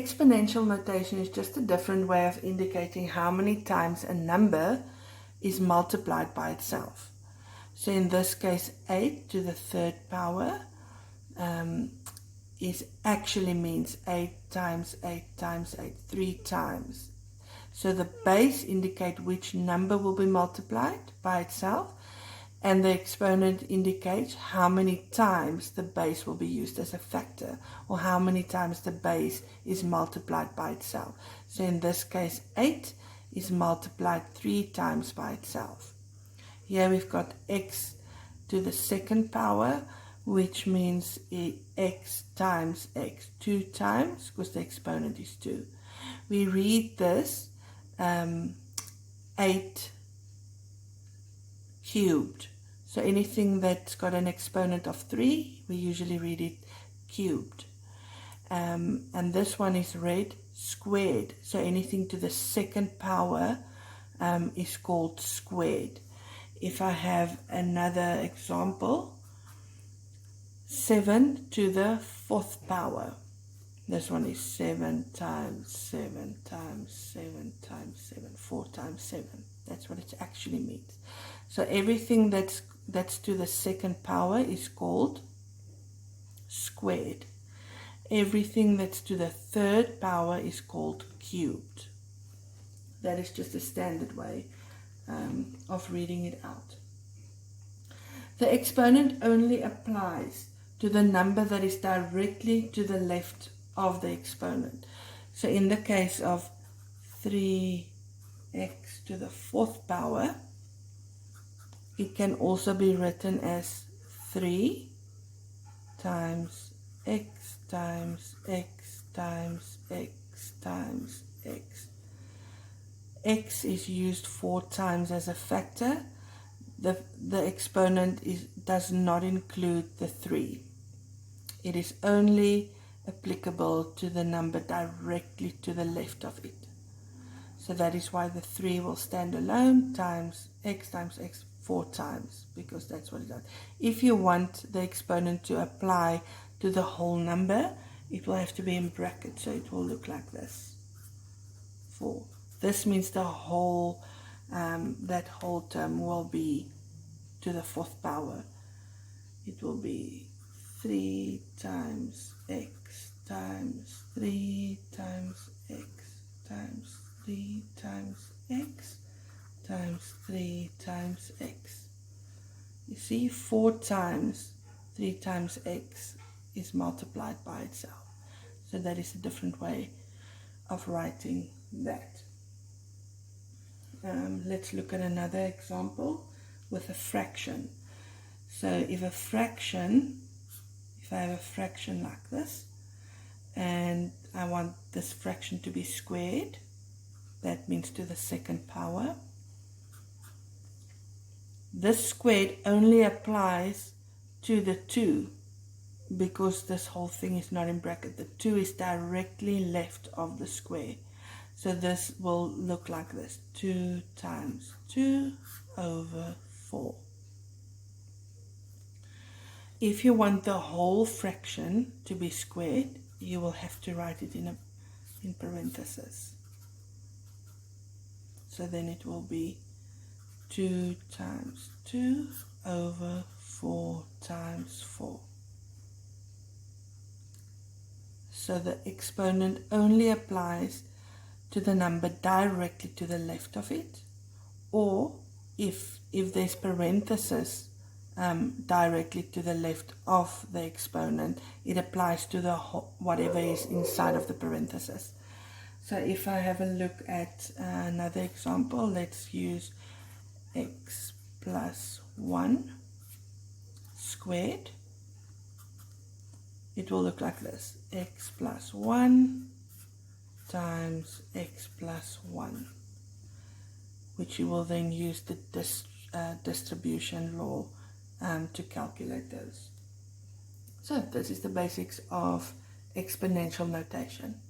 exponential notation is just a different way of indicating how many times a number is multiplied by itself. So in this case, 8 to the third power actually means 8 times 8 times 8, 3 times. So the base indicates which number will be multiplied by itself, and the exponent indicates how many times the base will be used as a factor, or how many times the base is multiplied by itself. So in this case, 8 is multiplied 3 times by itself. Here we've got x to the second power, which means x times x 2 times, because the exponent is 2. We read this 8 cubed. So anything that's got an exponent of 3, we usually read it cubed. And this one is read squared. So anything to the second power is called squared. If I have another example, 7 to the fourth power. This one is 7 times 7 times 7 times 7, 4 times 7. That's what it actually means. So everything that's to the second power is called squared. Everything that's to the third power is called cubed. That is just a standard way of reading it out. The exponent only applies to the number that is directly to the left of the exponent. So in the case of 3x to the fourth power, it can also be written as 3 times x times x times x times x. X is used 4 times as a factor. The exponent does not include the 3. It is only applicable to the number directly to the left of it. So that is why the 3 will stand alone, times x 4 times, because that's what it does. If you want the exponent to apply to the whole number, it will have to be in brackets, so it will look like this. 4. This means the whole, that whole term will be to the fourth power. It will be 3 times x times 3 times x times 3 times x times 3 times x. You see, 4 times 3 times x is multiplied by itself. So that is a different way of writing that. Let's look at another example with a fraction. So if I have a fraction like this, and I want this fraction to be squared, that means to the second power. This squared only applies to the 2, because this whole thing is not in bracket. The 2 is directly left of the square. So this will look like this. 2 times 2 over 4. If you want the whole fraction to be squared, you will have to write it in parentheses. So then it will be 2 times 2 over 4 times 4. So the exponent only applies to the number directly to the left of it, or if there's parentheses directly to the left of the exponent, it applies to the whatever is inside of the parentheses. So if I have a look at another example, let's use x plus 1 squared. It will look like this: x plus 1 times x plus 1, which you will then use the distribution law to calculate those. So this is the basics of exponential notation.